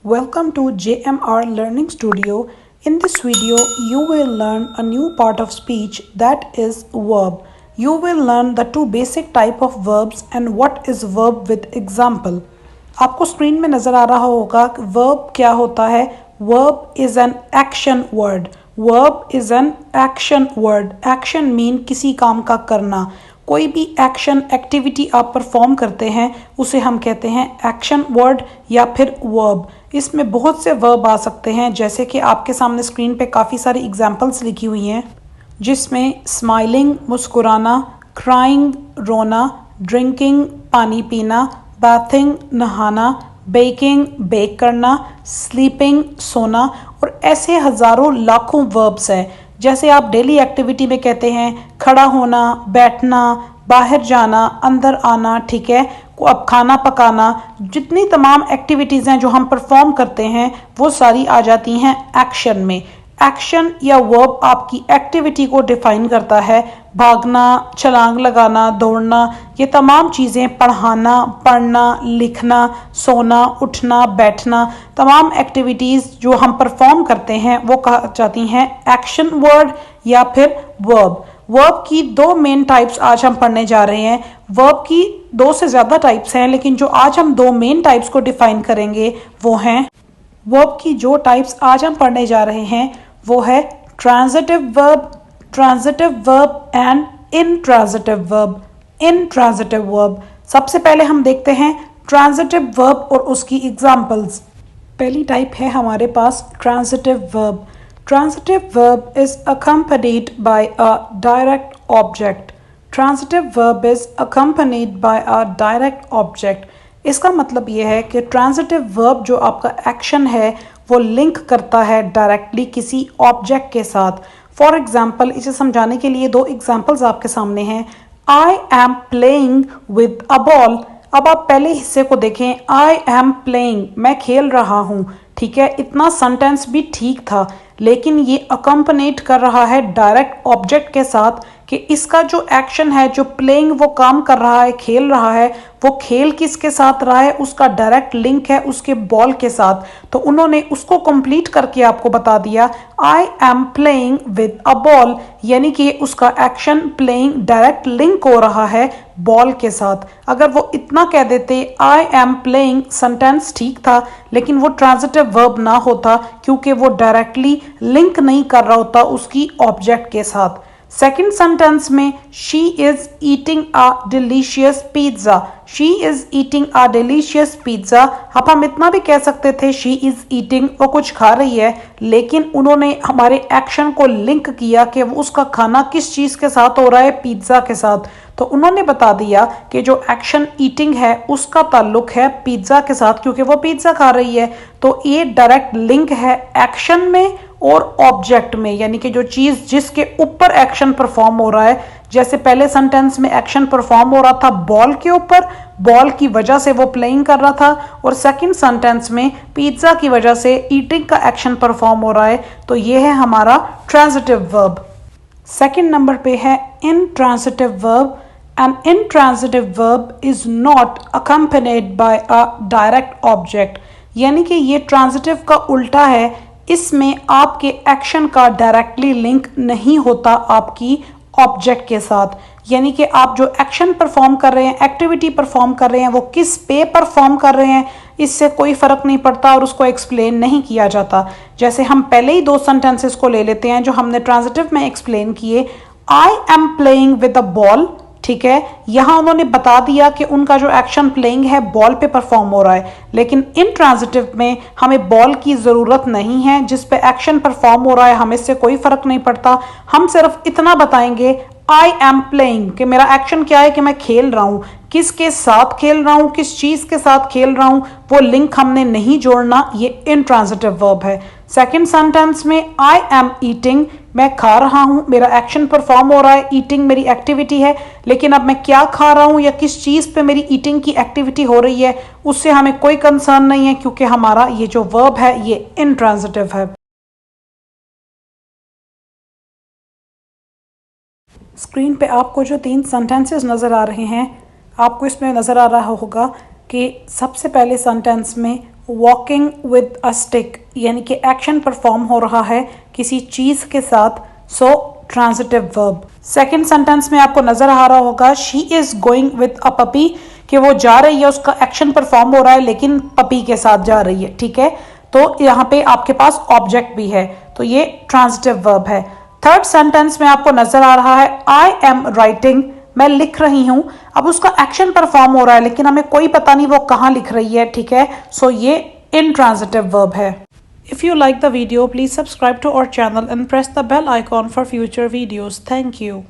Welcome to JMR Learning Studio. In this video, you will learn a new part of speech that is verb. You will learn the two basic type of verbs and what is verb with example. आपको screen में नज़र आ रहा होगा कि verb क्या होता है. Verb is an action word. Verb is an action word. Action mean किसी काम का करना. कोई भी एक्शन एक्टिविटी आप परफॉर्म करते हैं उसे हम कहते हैं एक्शन वर्ड या फिर वर्ब. इसमें बहुत से वर्ब आ सकते हैं, जैसे कि आपके सामने स्क्रीन पे काफ़ी सारी एग्जांपल्स लिखी हुई हैं, जिसमें स्माइलिंग मुस्कुराना, क्राइंग रोना, ड्रिंकिंग पानी पीना, बाथिंग नहाना, बेकिंग बेक करना, स्लीपिंग सोना और ऐसे हज़ारों लाखों वर्ब्स हैं. जैसे आप डेली एक्टिविटी में कहते हैं खड़ा होना, बैठना, बाहर जाना, अंदर आना, ठीक है, अब खाना पकाना, जितनी तमाम एक्टिविटीज़ हैं जो हम परफॉर्म करते हैं वो सारी आ जाती हैं एक्शन में. एक्शन या वर्ब आपकी एक्टिविटी को डिफाइन करता है. भागना, छलांग लगाना, दौड़ना, ये तमाम चीज़ें, पढ़ाना, पढ़ना, लिखना, सोना, उठना, बैठना, तमाम एक्टिविटीज़ जो हम परफॉर्म करते हैं वो कहा जाती हैं एक्शन वर्ड या फिर वर्ब. वर्ब की दो मेन टाइप्स आज हम पढ़ने जा रहे हैं. वर्ब की दो से ज़्यादा टाइप्स हैं, लेकिन जो आज हम दो मेन टाइप्स को डिफाइन करेंगे वो हैं, वर्ब की जो टाइप्स आज हम पढ़ने जा रहे हैं वो है transitive verb and intransitive verb. Intransitive verb सबसे पहले हम देखते हैं ट्रांजिटिव वर्ब और उसकी एग्जांपल्स. पहली टाइप है हमारे पास transitive verb. Transitive verb is accompanied by a direct object. Transitive verb is accompanied by a direct object. इसका मतलब ये है कि ट्रांजिटिव वर्ब जो आपका एक्शन है वो लिंक करता है डायरेक्टली किसी ऑब्जेक्ट के साथ. फॉर एग्जाम्पल, इसे समझाने के लिए दो एग्जाम्पल्स आपके सामने हैं. I am playing with a ball. अब आप पहले हिस्से को देखें, आई एम प्लेइंग, मैं खेल रहा हूँ, ठीक है, इतना सेंटेंस भी ठीक था, लेकिन ये अकम्पनेट कर रहा है डायरेक्ट ऑब्जेक्ट के साथ कि इसका जो एक्शन है, जो प्लेइंग वो काम कर रहा है, खेल रहा है, वो खेल किसके साथ रहा है, उसका डायरेक्ट लिंक है उसके बॉल के साथ. तो उन्होंने उसको कंप्लीट करके आपको बता दिया I am playing with a ball, यानी कि उसका एक्शन प्लेइंग डायरेक्ट लिंक हो रहा है बॉल के साथ. अगर वो इतना कह देते आई एम प्लेइंग, सेंटेंस ठीक था, लेकिन वो ट्रांजिटिव वर्ब ना होता क्योंकि वो डायरेक्टली लिंक नहीं कर रहा होता उसकी ऑब्जेक्ट के साथ. सेकेंड सेंटेंस में she is eating a delicious pizza. She is eating a delicious pizza. अब हम इतना भी कह सकते थे शी इज ईटिंग, वो कुछ खा रही है, लेकिन उन्होंने हमारे एक्शन को लिंक किया कि वो उसका खाना किस चीज़ के साथ हो रहा है, पिज्ज़ा के साथ. तो उन्होंने बता दिया कि जो एक्शन ईटिंग है उसका ताल्लुक है पिज्ज़ा के साथ, क्योंकि वो पिज्ज़ा खा रही है. तो ये डायरेक्ट लिंक है एक्शन में और ऑब्जेक्ट में, यानी कि जो चीज़ जिसके ऊपर एक्शन परफॉर्म हो रहा है. जैसे पहले सेंटेंस में एक्शन परफॉर्म हो रहा था बॉल के ऊपर, बॉल की वजह से वो प्लेइंग कर रहा था, और सेकंड सेंटेंस में पिज्ज़ा की वजह से ईटिंग का एक्शन परफॉर्म हो रहा है. तो ये है हमारा ट्रांजिटिव वर्ब. सेकंड नंबर पे है intransitive verb. An intransitive verb is not accompanied by a direct object. यानी कि ये ट्रांजिटिव का उल्टा है. इसमें आपके एक्शन का डायरेक्टली लिंक नहीं होता आपकी ऑब्जेक्ट के साथ. यानी कि आप जो एक्शन परफॉर्म कर रहे हैं, एक्टिविटी परफॉर्म कर रहे हैं, वो किस पे परफॉर्म कर रहे हैं इससे कोई फ़र्क नहीं पड़ता और उसको एक्सप्लेन नहीं किया जाता. जैसे हम पहले ही दो सेंटेंसेस को ले लेते हैं जो हमने ट्रांजिटिव में एक्सप्लेन किए. I am playing with a ball, ठीक है, यहाँ उन्होंने बता दिया कि उनका जो एक्शन प्लेइंग है बॉल पे परफॉर्म हो रहा है, लेकिन इन ट्रांजिटिव में हमें बॉल की ज़रूरत नहीं है. जिस पे एक्शन परफॉर्म हो रहा है हमें इससे कोई फ़र्क नहीं पड़ता. हम सिर्फ इतना बताएंगे आई एम प्लेइंग कि मेरा एक्शन क्या है, कि मैं खेल रहा हूँ, किसके साथ खेल रहा हूँ, किस चीज़ के साथ खेल रहा हूँ, वो लिंक हमने नहीं जोड़ना. ये इनट्रांजिटिव वर्ब है. सेकेंड सेंटेंस में आई एम ईटिंग, मैं खा रहा हूँ, मेरा एक्शन परफॉर्म हो रहा है, ईटिंग मेरी एक्टिविटी है, लेकिन अब मैं क्या खा रहा हूँ या किस चीज़ पे मेरी ईटिंग की एक्टिविटी हो रही है उससे हमें कोई कंसर्न नहीं है, क्योंकि हमारा ये जो वर्ब है ये इनट्रांजिटिव है. स्क्रीन पे आपको जो तीन सेंटेंसेस नज़र आ रहे हैं, आपको इसमें नज़र आ रहा होगा कि सबसे पहले सेंटेंस में वॉकिंग विद अ स्टिक, यानी कि एक्शन परफॉर्म हो रहा है किसी चीज के साथ, सो ट्रांजिटिव वर्ब। सेकंड सेंटेंस में आपको नजर आ रहा होगा she is going with a puppy, कि वो जा रही है, उसका एक्शन परफॉर्म हो रहा है लेकिन पपी के साथ जा रही है, ठीक है। तो यहाँ पे आपके पास ऑब्जेक्ट भी है, तो ये ट्रांजिटिव वर्ब है। थर्ड सेंटेंस में आपको नजर आ रहा है आई एम राइटिंग, मैं लिख रही हूं। अब उसका एक्शन परफॉर्म हो रहा है लेकिन हमें कोई पता नहीं वो कहां लिख रही है, ठीक है। सो ये इंट्रांजिटिव वर्ब है। If you like the video, please subscribe to our channel and press the bell icon for future videos. Thank you.